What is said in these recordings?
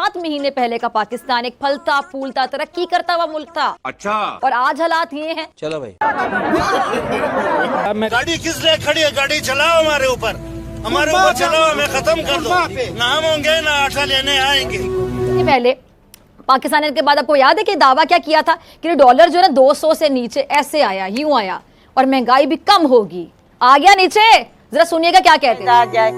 7 महीने पहले का पाकिस्तान एक फलता फूलता तरक्की करता हुआ मुल्क था। अच्छा। और आज हालात ये हैं। चलो भाई, गाड़ी किस लिए खड़ी है? गाड़ी चलाओ हमारे ऊपर चलाओ, हमें खत्म कर दो। ना हम होंगे ना आटा लेने आएंगे। पहले पाकिस्तान के बाद आपको याद है कि दावा क्या किया था कि डॉलर जो है 200 से नीचे ऐसे आया, यूं आया, और महंगाई भी कम होगी। आ गया नीचे। जरा सुनिएगा क्या कहते हैं। आ जाए,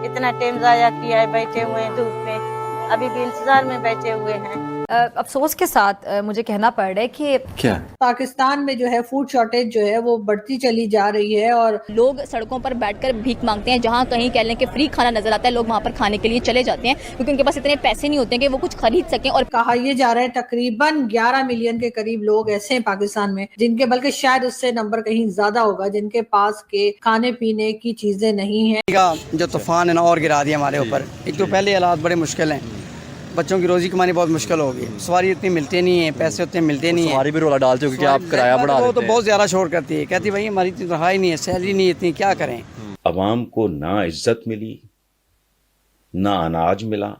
इतना टाइम जाया किया है, बैठे हुए हैं धूप में, अभी भी इंतजार में बैठे हुए हैं। अफसोस के साथ मुझे कहना पड़ रहा है कि क्या पाकिस्तान में जो है फूड शॉर्टेज जो है वो बढ़ती चली जा रही है और लोग सड़कों पर बैठकर भीख मांगते हैं। जहाँ कहीं कह लें कि फ्री खाना नजर आता है, लोग वहाँ पर खाने के लिए चले जाते हैं क्योंकि उनके पास इतने पैसे नहीं होते हैं कि वो कुछ खरीद सकें। और कहा यह जा रहा है तकरीबन 11 मिलियन के करीब लोग ऐसे हैं पाकिस्तान में जिनके, बल्कि शायद उससे नंबर कहीं ज्यादा होगा, जिनके पास के खाने पीने की चीजें नहीं है। जो तूफान है ना और गिरा दिया हमारे ऊपर। एक तो पहले हालात बड़े मुश्किल हैं, बच्चों की रोजी कमानी बहुत मुश्किल होगी, सवारी इतनी मिलती नहीं है, पैसे उतने मिलते नहीं है, सवारी भी रोला डालते हो क्योंकि आप किराया बढ़ा देते हैं। तो बहुत ज़्यादा शोर करती है, कहती भाई हमारी इतनी तनख्वाही नहीं है, सैलरी नहीं है इतनी, क्या करें। अवाम को ना इज्जत मिली, ना अनाज मिला।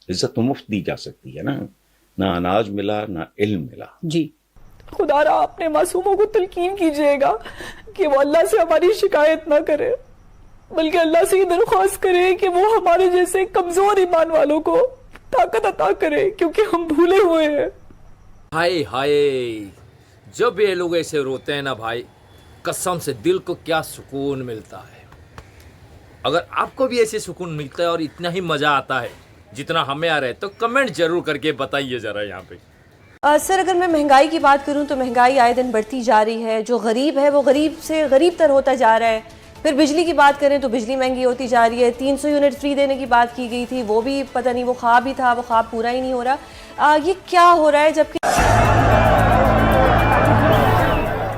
इज्जत तो मुफ्त दी जा सकती है ना अनाज मिला, ना इल्म मिला। जी खुदारा अपने मासूमों को तलकीन कीजिएगा कि वो अल्लाह से हमारी शिकायत ना करे, बल्कि अल्लाह से ये दरख्वास्त करे कि वो हमारे जैसे कमजोर ईमान वालों को ताकत अता करे, क्योंकि हम भूले हुए हैं। हाय हाय, जब ये लोग ऐसे रोते हैं ना भाई, कसम से दिल को क्या सुकून मिलता है। अगर आपको भी ऐसे सुकून मिलता है और इतना ही मजा आता है जितना हमें आ रहा है, तो कमेंट जरूर करके बताइए जरा यहाँ पे। सर, अगर मैं महंगाई की बात करूं तो महंगाई आए दिन बढ़ती जा रही है। जो गरीब है वो गरीब से गरीब तर होता जा रहा है। फिर बिजली की बात करें तो बिजली महंगी होती जा रही है। 300 यूनिट फ्री देने की बात की गई थी, वो भी पता नहीं, वो ख्वाब ही था, वो ख्वाब पूरा ही नहीं हो रहा। ये क्या हो रहा है? जबकि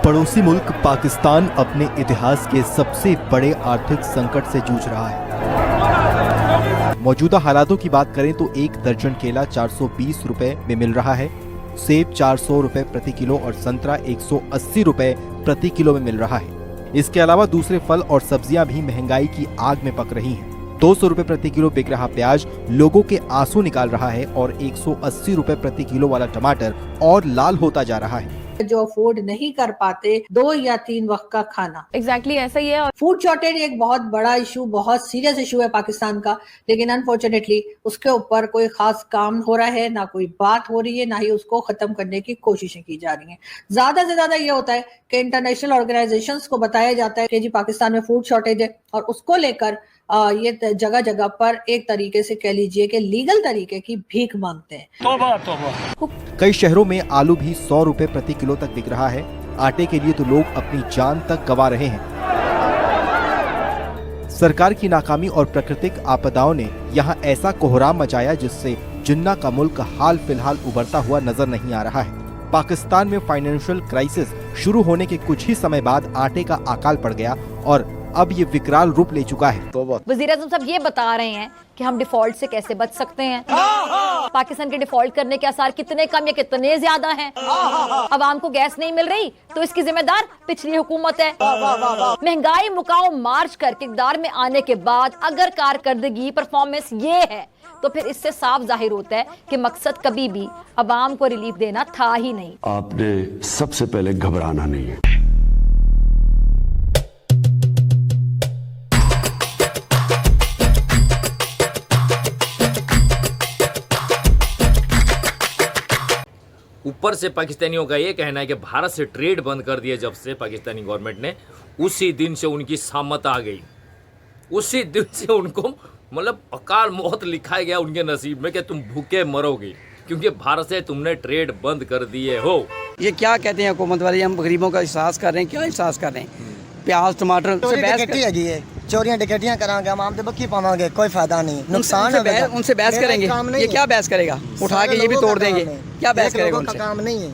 पड़ोसी मुल्क पाकिस्तान अपने इतिहास के सबसे बड़े आर्थिक संकट से जूझ रहा है। मौजूदा हालातों की बात करें तो एक दर्जन केला 420 रुपए में मिल रहा है, सेब 400 रुपए प्रति किलो और संतरा 180 रुपए प्रति किलो में मिल रहा है। इसके अलावा दूसरे फल और सब्जियां भी महंगाई की आग में पक रही हैं। 200 रुपए प्रति किलो बिक रहा प्याज लोगों के आंसू निकाल रहा है और 180 रुपए प्रति किलो वाला टमाटर और लाल होता जा रहा है। जो अफोर्ड नहीं कर पाते 2 या 3 वक्त का खाना। एग्जैक्टली ऐसा ही है। और फूड शॉर्टेज एक बहुत बड़ा इशू, बहुत सीरियस इशू है पाकिस्तान का, लेकिन अनफॉर्चुनेटली उसके ऊपर कोई खास काम हो रहा है, ना कोई बात हो रही है, ना ही उसको खत्म करने की कोशिशें की जा रही हैं। ज्यादा से ज्यादा ये होता है कि इंटरनेशनल ऑर्गेनाइजेशंस को बताया जाता है कि जी पाकिस्तान में फूड शॉर्टेज है, और उसको लेकर ये जगह जगह पर एक तरीके से कह लीजिए कि लीगल तरीके की भीख मांगते हैं। तौबा। कई शहरों में आलू भी 100 रुपए प्रति किलो तक बिक रहा है। आटे के लिए तो लोग अपनी जान तक गंवा रहे हैं। सरकार की नाकामी और प्राकृतिक आपदाओं ने यहाँ ऐसा कोहराम मचाया जिससे जिन्ना का मुल्क हाल फिलहाल उभरता हुआ नजर नहीं आ रहा है। पाकिस्तान में फाइनेंशियल क्राइसिस शुरू होने के कुछ ही समय बाद आटे का अकाल पड़ गया और अब ये विकराल रूप ले चुका है। वज़ीर-ए-आज़म साहब ये बता रहे हैं कि हम डिफॉल्ट से कैसे बच सकते हैं। पाकिस्तान के डिफॉल्ट करने के आसार कितने कम या कितने ज्यादा हैं। अवाम को गैस नहीं मिल रही तो इसकी जिम्मेदार पिछली हुकूमत है। महंगाई मुकाओ मार्च करके इक़्तिदार में आने के बाद अगर कारकर्दगी परफॉर्मेंस ये है तो फिर इससे साफ जाहिर होता है कि मकसद कभी भी अवाम को रिलीफ देना था ही नहीं। आपने सबसे पहले घबराना नहीं है। ऊपर से पाकिस्तानियों का ये कहना है कि भारत से ट्रेड बंद कर दिया जब से पाकिस्तानी गवर्नमेंट ने, उसी दिन से उनकी सामत आ गई। उसी दिन से उनको मतलब अकाल मौत लिखा गया उनके नसीब में कि तुम भूखे मरोगे, क्योंकि भारत से तुमने ट्रेड बंद कर दिए हो। ये क्या कहते हैं हुकूमत वाले, हम गरीबों का एहसास कर रहे हैं। क्या एहसास कर रहे हैं? प्याज टमाटर चोरियां डकैतियां करांगे, हम आम बक्की पावांगे, कोई फायदा नहीं, नुकसान है। उनसे बहस करेंगे, ये क्या बहस करेगा? उठा के ये भी तोड़ देंगे, क्या बहस करेगा? उनसे काम नहीं है।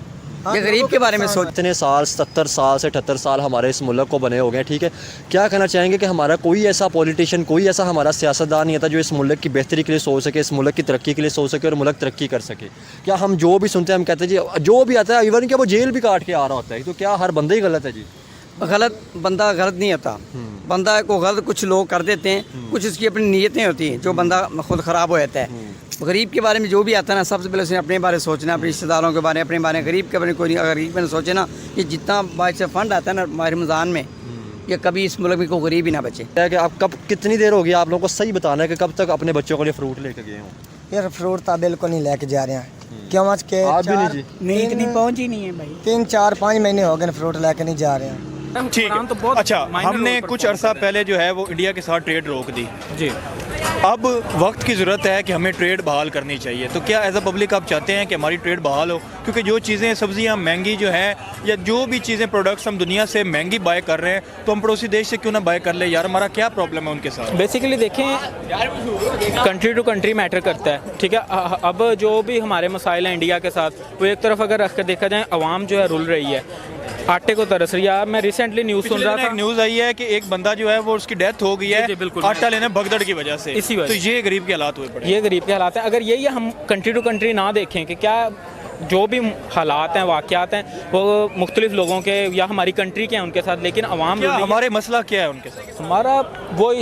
ये गरीब के बारे में सोच। इतने साल 70 साल से 78 साल हमारे इस मुल्क को बने हो गए, ठीक है। क्या कहना चाहेंगे कि हमारा कोई ऐसा पॉलिटिशियन, कोई ऐसा हमारा सियासतदान नहीं था जो इस मुल्क की बेहतरी के लिए सोच सके, इस मुल्क की तरक्की के लिए सोच सके और मुल्क तरक्की कर सके? क्या हम जो भी सुनते हैं हम कहते हैं जी जो भी आता है, इवन क्या वो जेल भी काट के आ रहा होता है, तो क्या हर बंदा ही गलत है जी? गलत बंदा गलत नहीं होता, बंदा को गलत कुछ लोग कर देते हैं, कुछ इसकी अपनी नीयतें होती हैं, जो बंदा खुद ख़राब हो जाता है। गरीब के बारे में जो भी आता है ना, सबसे पहले उसने अपने बारे में सोचना, अपने रिश्तेदारों के बारे में, अपने बारे में, गरीब के बारे में कोई नहीं। अगर गरीब में सोचे ना, ये जितना बाहर से फंड आता है ना माह रमज़ान में, ये कभी इस मुल्क में कोई गरीब ही ना बचे। क्या है कि आप कब कितनी देर हो गई आप लोगों को सही बताना है कि कब तक अपने बच्चों के लिए फ्रूट लेके गए हों? यार फ्रूट तो बिल्कुल नहीं लेके जा रहे हैं, क्यों आज के आप भी नहीं जी? नहीं पहुँच ही नहीं है भाई, 3-4-5 महीने हो गए फ्रूट लेके नहीं जा रहे हैं। ठीक है, तो अच्छा हमने कुछ अरसा पहले जो है वो इंडिया के साथ ट्रेड रोक दी जी। अब वक्त की ज़रूरत है कि हमें ट्रेड बहाल करनी चाहिए। तो क्या एज अ पब्लिक आप चाहते हैं कि हमारी ट्रेड बहाल हो? क्योंकि जो चीज़ें सब्जियां महंगी जो हैं या जो भी चीज़ें प्रोडक्ट्स हम दुनिया से महंगी बाय कर रहे हैं, तो हम पड़ोसी देश से क्यों ना बाय कर ले यार, हमारा क्या प्रॉब्लम है उनके साथ? बेसिकली देखें, कंट्री टू कंट्री मैटर करता है, ठीक है। अब जो भी हमारे मसाइल हैं इंडिया के साथ, वो एक तरफ अगर रख कर देखा जाए, अवाम जो है रुल रही है, आटे को तरस रही है। मैं रिसेंटली न्यूज़ सुन रहा था, न्यूज़ आई है कि एक बंदा जो है वो उसकी डेथ हो गई है आटा लेने भगदड़ की वजह से, इसी वजह। तो ये गरीब के हालात हुए पड़े, ये गरीब के हालात हैं। अगर यही हम कंट्री टू कंट्री ना देखें कि क्या जो भी हालात हैं, वाक़यात हैं, वो मुख्तलिफ लोगों के या हमारी कंट्री के हैं उनके साथ, लेकिन अवाम हमारे मसला क्या है उनके साथ? हमारा वो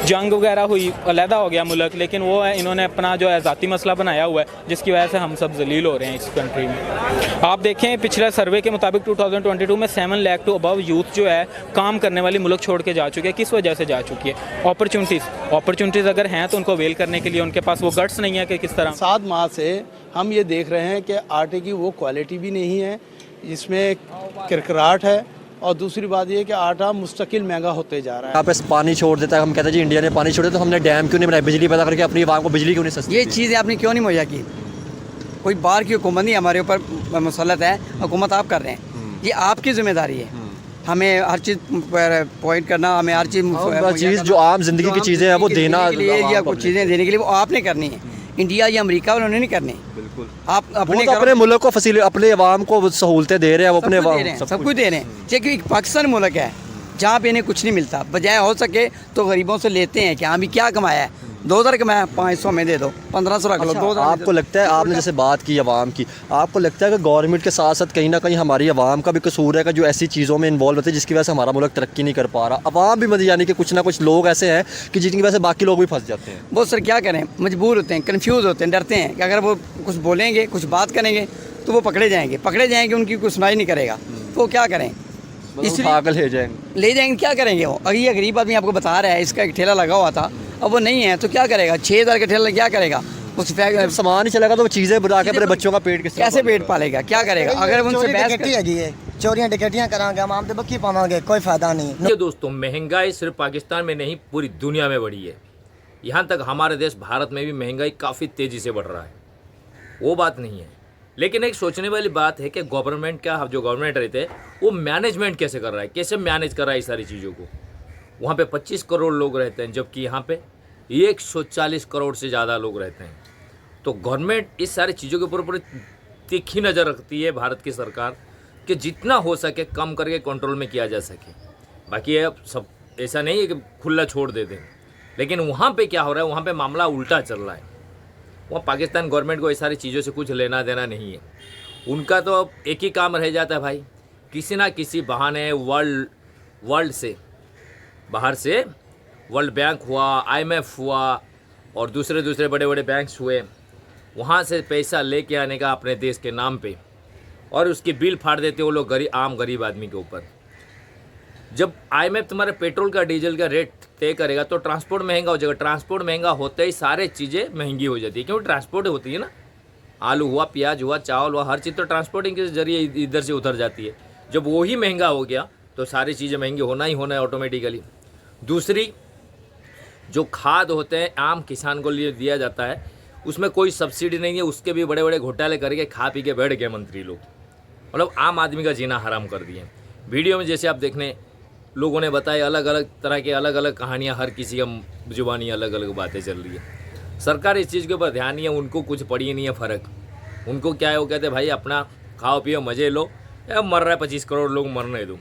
जंग वगैरह हुई, अलहदा हो गया मुल्क, लेकिन वो है इन्होंने अपना जो है ज़ाती मसला बनाया हुआ है, जिसकी वजह से हम सब जलील हो रहे हैं इस कंट्री में। आप देखें पिछले सर्वे के मुताबिक 2022 में 7 लाख टू अबव यूथ जो है काम करने वाली मुल्क छोड़ के जा चुके हैं। किस वजह से जा चुकी है? अपॉर्चुनिटीज़ अगर हैं तो उनको अवेल करने के लिए उनके पास वो गट्स नहीं है कि किस तरह। 7 माह से हम ये देख रहे हैं कि आटे की वो क्वालिटी भी नहीं है, इसमें किरकिराहट है, और दूसरी बात ये कि आटा मुस्तकिल महंगा होते जा रहा है। यहाँ पे पानी छोड़ देता है, हम कहते हैं जी इंडिया ने पानी छोड़ दिया, तो हमने डैम क्यों नहीं बनाया, बिजली पैदा करके अपनी आवाम को बिजली क्यों नहीं सस्ती? ये चीज़ें आपने क्यों नहीं मुहैया की? कोई बाहर की हुकूमत नहीं हमारे ऊपर मुसल्लत है, हुकूमत आप कर रहे हैं, ये आपकी जिम्मेदारी है। हमें हर चीज़ पॉइंट करना, हमें हर चीज़ जो आम जिंदगी की चीज़ें हैं वो देना के लिए या कुछ चीज़ें देने के लिए वो आपने करनी है। इंडिया या अमेरिका वालों ने नहीं करनी। बिल्कुल आप अपने मुल्क को फसीले, अपने अवाम को सहूलतें दे रहे हैं, वो अपने सब कुछ दे रहे हैं। क्योंकि पाकिस्तान मुल्क है जहाँ पे इन्हें कुछ नहीं मिलता, बजाय हो सके तो गरीबों से लेते हैं कि हाँ भी क्या कमाया है, 2000 कमाया, 500 में दे दो, 1500 रख लो, 2000। आपको लगता है, आपने जैसे बात की अवाम की, आपको लगता है कि गवर्नमेंट के साथ साथ कहीं ना कहीं हमारी अवाम का भी कसूर है कि जो ऐसी चीज़ों में इन्वॉल्व होते हैं जिसकी वजह से हमारा मुल्क तरक्की नहीं कर पा रहा? अवाम भी मतलब यानी कि कुछ ना कुछ लोग ऐसे हैं कि जिनकी वजह से बाकी लोग भी फंस जाते हैं। वो सर क्या करें, मजबूर होते हैं, कन्फ्यूज़ होते हैं, डरते हैं कि अगर वो कुछ बोलेंगे, कुछ बात करेंगे तो वो पकड़े जाएंगे, उनकी कोई सुनाई नहीं करेगा, तो क्या करें? इसलिए ले जाएंगे, क्या करेंगे? वो अगर ये गरीब आदमी आपको बता रहा है इसका एक ठेला लगा हुआ था, अब वो नहीं है तो क्या करेगा? 6000 का ठेला क्या करेगा? उस सामान ही चलेगा तो वो चीज़ें बुला के अपने बच्चों का पेट कैसे पेट पालेगा? क्या करेगा? अगर उनसे चोरियां डकैतियां करांगे, हम तो बक्की पावांगे, कोई फायदा नहीं। ये दोस्तों, महंगाई सिर्फ पाकिस्तान में नहीं पूरी दुनिया में बढ़ी है। यहाँ तक हमारे देश भारत में भी महंगाई काफ़ी तेज़ी से बढ़ रहा है, वो बात नहीं है। लेकिन एक सोचने वाली बात है कि गवर्नमेंट का जो गवर्नमेंट रहते हैं वो मैनेजमेंट कैसे कर रहा है, कैसे मैनेज कर रहा है इस सारी चीज़ों को। वहाँ पे 25 करोड़ लोग रहते हैं, जबकि यहाँ पे 140 करोड़ से ज़्यादा लोग रहते हैं। तो गवर्नमेंट इस सारी चीज़ों के ऊपर पूरी तीखी नज़र रखती है, भारत की सरकार, कि जितना हो सके कम करके कंट्रोल में किया जा सके। बाकी अब सब ऐसा नहीं है कि खुला छोड़ देते हैं, लेकिन वहाँ पे क्या हो रहा है, वहाँ पे मामला उल्टा चल रहा है। वहाँ पाकिस्तान गवर्नमेंट को इस सारी चीज़ों से कुछ लेना देना नहीं है। उनका तो अब एक ही काम रह जाता है भाई, किसी ना किसी बहाने वर्ल्ड से, बाहर से वर्ल्ड बैंक हुआ, IMF हुआ और दूसरे बड़े बड़े बैंक्स हुए, वहाँ से पैसा लेके आने का अपने देश के नाम पे, और उसकी बिल फाड़ देते वो लोग आम गरीब आदमी के ऊपर। जब IMF तुम्हारे पेट्रोल का डीजल का रेट तय करेगा तो ट्रांसपोर्ट महंगा हो जाएगा। ट्रांसपोर्ट महंगा होते ही सारे चीज़ें महंगी हो जाती है, क्योंकि ट्रांसपोर्ट होती है ना, आलू हुआ, प्याज हुआ, चावल हुआ, हर चीज़ तो ट्रांसपोर्टिंग के जरिए इधर से उधर जाती है। जब वो ही महंगा हो गया तो सारी चीज़ें महंगी होना ही होना है ऑटोमेटिकली। दूसरी, जो खाद होते हैं आम किसान को लिए दिया जाता है, उसमें कोई सब्सिडी नहीं है, उसके भी बड़े बड़े घोटाले करके खा पी के बैठ गए मंत्री लोग, मतलब आम आदमी का जीना हराम कर दिए। वीडियो में जैसे आप देखने लोगों ने बताया, अलग अलग तरह के अलग अलग कहानियाँ, हर किसी का जुबानी अलग अलग बातें चल रही है। सरकार इस चीज़ के ऊपर ध्यान नहीं है, उनको कुछ पड़ी नहीं है फ़र्क। उनको क्या है, वो कहते हैं भाई अपना खाओ पियो मज़े लो, मर रहा है 25 करोड़ लोग, मरने दो।